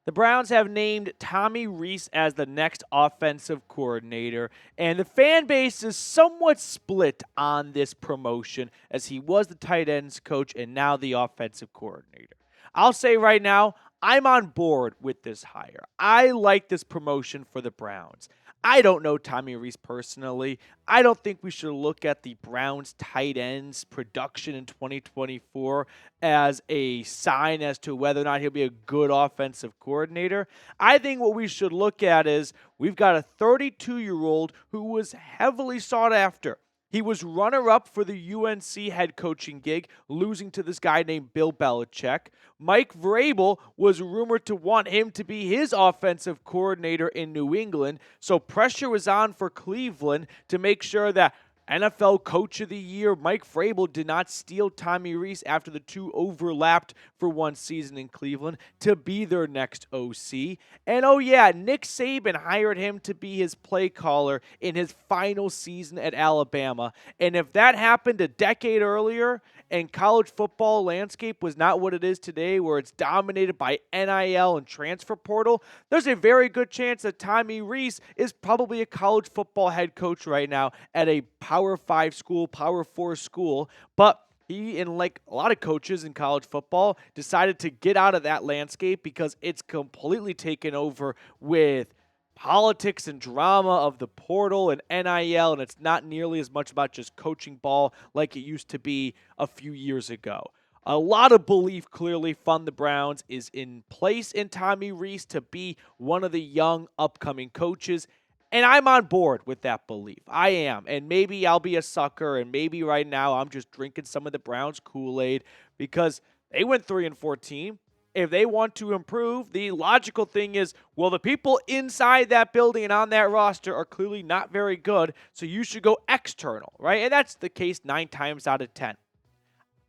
The Browns have named Tommy Rees as the next offensive coordinator, and the fan base is somewhat split on this promotion as he was the tight ends coach and now the offensive coordinator. I'll say right now, I'm on board with this hire. I like this promotion for the Browns. I don't know Tommy Rees personally. I don't think we should look at the Browns tight ends production in 2024 as a sign as to whether or not he'll be a good offensive coordinator. I think what we should look at is we've got a 32-year-old who was heavily sought after. He was runner-up for the UNC head coaching gig, losing to this guy named Bill Belichick. Mike Vrabel was rumored to want him to be his offensive coordinator in New England, so pressure was on for Cleveland to make sure that NFL Coach of the Year Mike Vrabel did not steal Tommy Rees after the two overlapped for one season in Cleveland to be their next OC. And oh yeah, Nick Saban hired him to be his play caller in his final season at Alabama. And if that happened a decade earlier and college football landscape was not what it is today, where it's dominated by NIL and transfer portal, there's a very good chance that Tommy Rees is probably a college football head coach right now at a Power 5 school, Power 4 school, but he, and like a lot of coaches in college football, decided to get out of that landscape because it's completely taken over with politics and drama of the portal and NIL, and it's not nearly as much about just coaching ball like it used to be a few years ago. A lot of belief clearly from the Browns is in place in Tommy Rees to be one of the young upcoming coaches. And I'm on board with that belief. I am. And maybe I'll be a sucker, and maybe right now I'm just drinking some of the Browns Kool-Aid because they went 3-14. If they want to improve, the logical thing is, well, the people inside that building and on that roster are clearly not very good, so you should go external, right? And that's the case 9 times out of 10.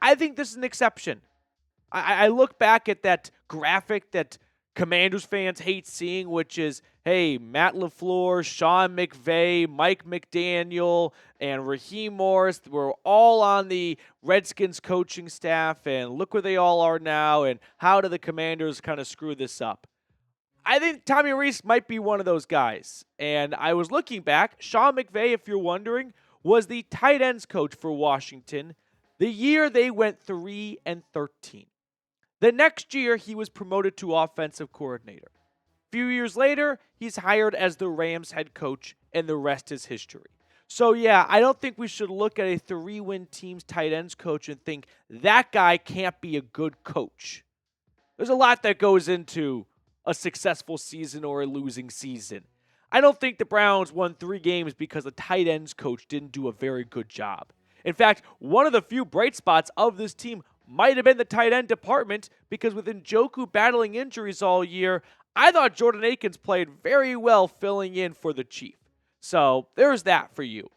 I think this is an exception. I look back at that graphic that Commanders fans hate seeing, which is, hey, Matt LaFleur, Sean McVay, Mike McDaniel, and Raheem Morris were all on the Redskins coaching staff, and look where they all are now, and how do the Commanders kind of screw this up? I think Tommy Rees might be one of those guys. And I was looking back, Sean McVay, if you're wondering, was the tight ends coach for Washington the year they went 3-13. The next year, he was promoted to offensive coordinator. A few years later, he's hired as the Rams head coach, and the rest is history. So yeah, I don't think we should look at a 3-win team's tight ends coach and think that guy can't be a good coach. There's a lot that goes into a successful season or a losing season. I don't think the Browns won 3 games because the tight ends coach didn't do a very good job. In fact, one of the few bright spots of this team might have been the tight end department because with Njoku battling injuries all year, I thought Jordan Akins played very well filling in for the Chief. So there's that for you.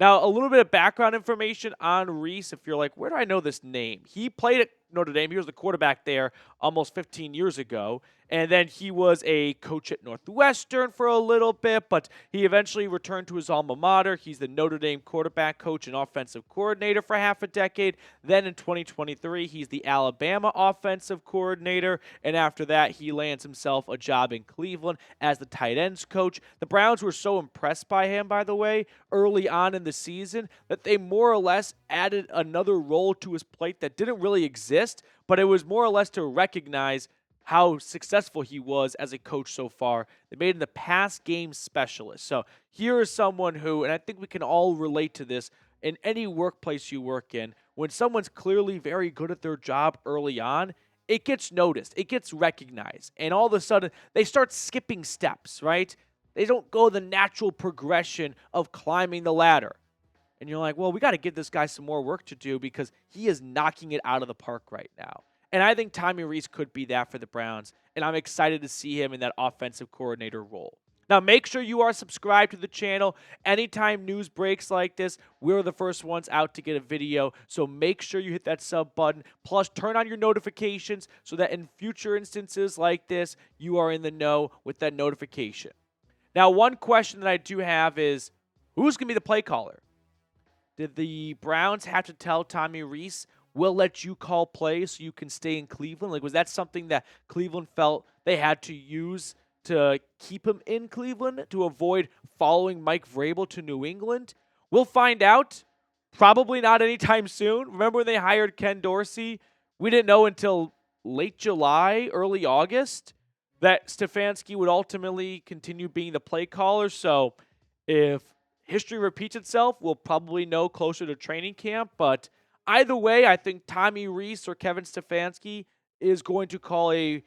Now, a little bit of background information on Rees. If you're like, where do I know this name? He played at Notre Dame. He was the quarterback there almost 15 years ago. And then he was a coach at Northwestern for a little bit, but he eventually returned to his alma mater. He's the Notre Dame quarterback coach and offensive coordinator for half a decade. Then in 2023, he's the Alabama offensive coordinator. And after that, he lands himself a job in Cleveland as the tight ends coach. The Browns were so impressed by him, by the way, early on in the season that they more or less added another role to his plate that didn't really exist, but it was more or less to recognize how successful he was as a coach so far. They made him the pass game specialist. So here is someone who, and I think we can all relate to this in any workplace you work in, when someone's clearly very good at their job early on, it gets noticed, it gets recognized, and all of a sudden they start skipping steps, right? They don't go the natural progression of climbing the ladder. And you're like, well, we got to give this guy some more work to do because he is knocking it out of the park right now. And I think Tommy Rees could be that for the Browns, and I'm excited to see him in that offensive coordinator role. Now, make sure you are subscribed to the channel. Anytime news breaks like this, we're the first ones out to get a video, so make sure you hit that sub button. Plus, turn on your notifications so that in future instances like this, you are in the know with that notification. Now, one question that I do have is, who's going to be the play caller? Did the Browns have to tell Tommy Rees, we'll let you call plays so you can stay in Cleveland? Like, was that something that Cleveland felt they had to use to keep him in Cleveland to avoid following Mike Vrabel to New England? We'll find out. Probably not anytime soon. Remember when they hired Ken Dorsey? We didn't know until late July, early August that Stefanski would ultimately continue being the play caller. So if history repeats itself, we'll probably know closer to training camp. But either way, I think Tommy Rees or Kevin Stefanski is going to call a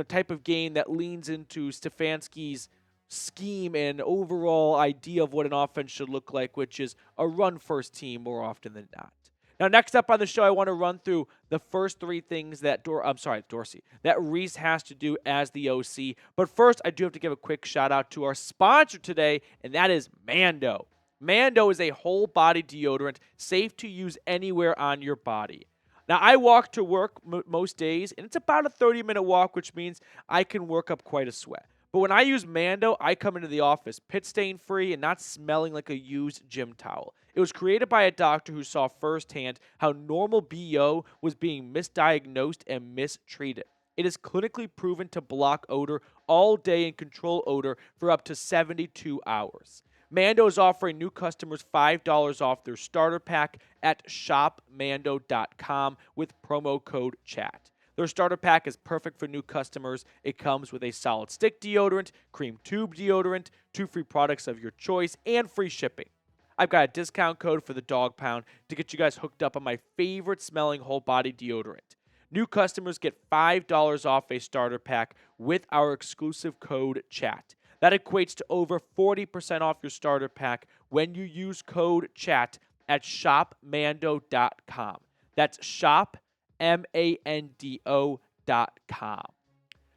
type of game that leans into Stefanski's scheme and overall idea of what an offense should look like, which is a run-first team more often than not. Now, next up on the show, I want to run through the first three things that Dorsey, that Rees has to do as the OC. But first, I do have to give a quick shout-out to our sponsor today, and that is Mando. Mando is a whole-body deodorant, safe to use anywhere on your body. Now, I walk to work most days, and it's about a 30-minute walk, which means I can work up quite a sweat. But when I use Mando, I come into the office pit stain free and not smelling like a used gym towel. It was created by a doctor who saw firsthand how normal BO was being misdiagnosed and mistreated. It is clinically proven to block odor all day and control odor for up to 72 hours. Mando is offering new customers $5 off their starter pack at shopmando.com with promo code CHAT. Their starter pack is perfect for new customers. It comes with a solid stick deodorant, cream tube deodorant, 2 free products of your choice, and free shipping. I've got a discount code for the Dog Pound to get you guys hooked up on my favorite smelling whole body deodorant. New customers get $5 off a starter pack with our exclusive code CHAT. That equates to over 40% off your starter pack when you use code CHAT at shopmando.com. That's shopmando.com.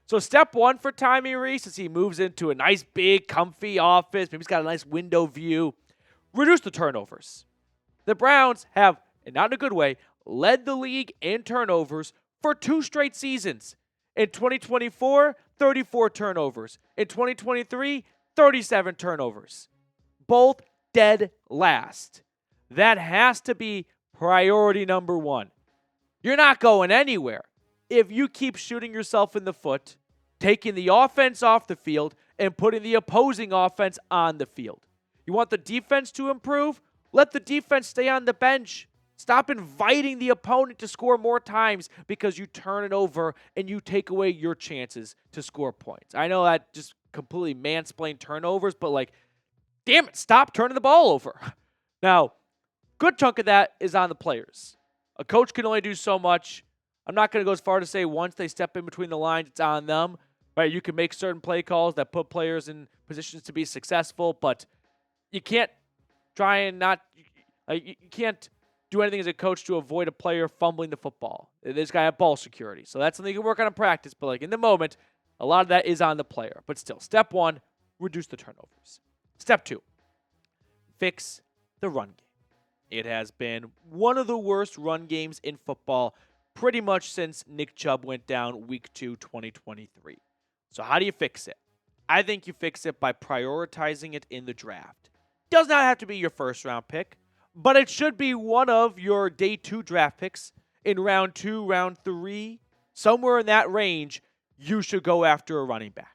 So step one for Tommy Rees as he moves into a nice, big, comfy office. Maybe he's got a nice window view. Reduce the turnovers. The Browns have, and not in a good way, led the league in turnovers for 2 straight seasons. In 2024, 34 turnovers. In 2023, 37 turnovers. Both dead last. That has to be priority number one. You're not going anywhere if you keep shooting yourself in the foot, taking the offense off the field, and putting the opposing offense on the field. You want the defense to improve? Let the defense stay on the bench. Stop inviting the opponent to score more times because you turn it over and you take away your chances to score points. I know that just completely mansplained turnovers, but damn it, stop turning the ball over. Now, good chunk of that is on the players. A coach can only do so much. I'm not going to go as far to say once they step in between the lines, it's on them. Right? You can make certain play calls that put players in positions to be successful, but you can't try and you can't do anything as a coach to avoid a player fumbling the football. This guy have ball security. So that's something you can work on in practice, but in the moment, a lot of that is on the player. But still, step one, reduce the turnovers. Step two, fix the run game. It has been one of the worst run games in football pretty much since Nick Chubb went down week 2, 2023. So how do you fix it? I think you fix it by prioritizing it in the draft. Does not have to be your first round pick, but it should be one of your day 2 draft picks in round 2, round 3, somewhere in that range. You should go after a running back.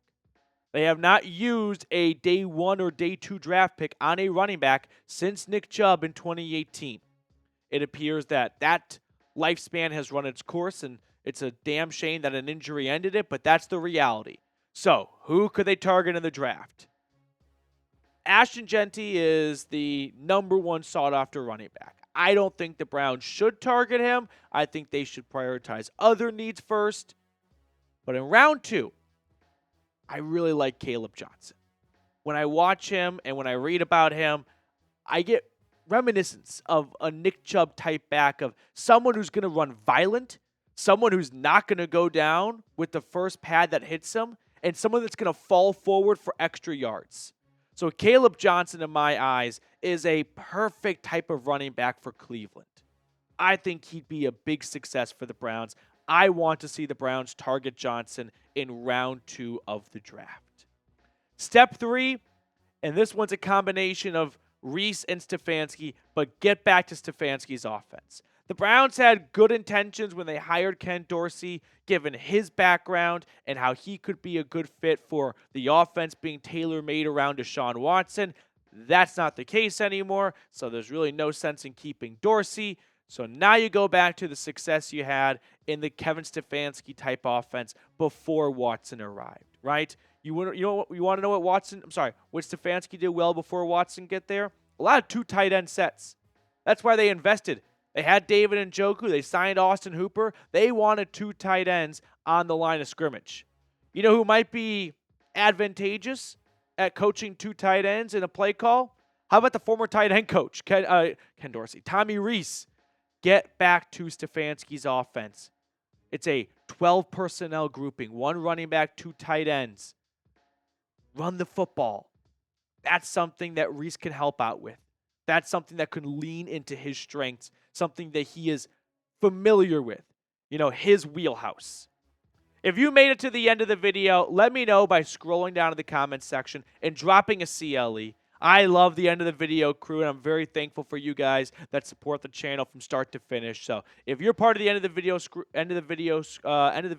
They have not used a day 1 or day 2 draft pick on a running back since Nick Chubb in 2018. It appears that lifespan has run its course, and it's a damn shame that an injury ended it, but that's the reality. So, who could they target in the draft? Ashton Genty is the number 1 sought-after running back. I don't think the Browns should target him. I think they should prioritize other needs first. But in round 2, I really like Caleb Johnson. When I watch him and when I read about him, I get reminiscence of a Nick Chubb type back, of someone who's going to run violent, someone who's not going to go down with the first pad that hits him, and someone that's going to fall forward for extra yards. So Caleb Johnson, in my eyes, is a perfect type of running back for Cleveland. I think he'd be a big success for the Browns. I want to see the Browns target Johnson in round 2 of the draft. Step 3, and this one's a combination of Rees and Stefanski, but get back to Stefanski's offense. The Browns had good intentions when they hired Ken Dorsey, given his background and how he could be a good fit for the offense being tailor-made around Deshaun Watson. That's not the case anymore, so there's really no sense in keeping Dorsey. So now you go back to the success you had in the Kevin Stefanski type offense before Watson arrived, right? You want to know what Stefanski did well before Watson get there? A lot of 2 tight end sets. That's why they invested. They had David Njoku. They signed Austin Hooper. They wanted 2 tight ends on the line of scrimmage. You know who might be advantageous at coaching 2 tight ends in a play call? How about the former tight end coach, Ken Dorsey, Tommy Rees? Get back to Stefanski's offense. It's a 12 personnel grouping, 1 running back, 2 tight ends. Run the football. That's something that Rees can help out with. That's something that could lean into his strengths, something that he is familiar with, his wheelhouse. If you made it to the end of the video, let me know by scrolling down to the comments section and dropping a CLE. I love the end of the video crew, and I'm very thankful for you guys that support the channel from start to finish. So if you're part of the end of the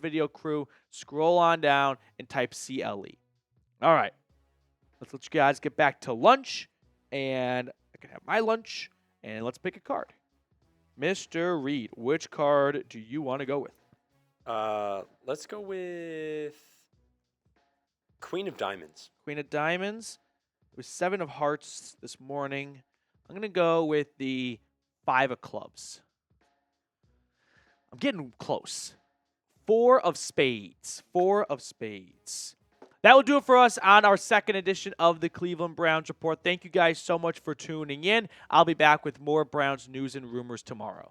video crew, scroll on down and type CLE. All right, let's let you guys get back to lunch, and I can have my lunch, and let's pick a card. Mr. Reed, which card do you want to go with? Let's go with Queen of Diamonds. Queen of Diamonds. It was 7 of Hearts this morning. I'm going to go with the 5 of Clubs. I'm getting close. 4 of Spades. 4 of Spades. That will do it for us on our second edition of the Cleveland Browns Report. Thank you guys so much for tuning in. I'll be back with more Browns news and rumors tomorrow.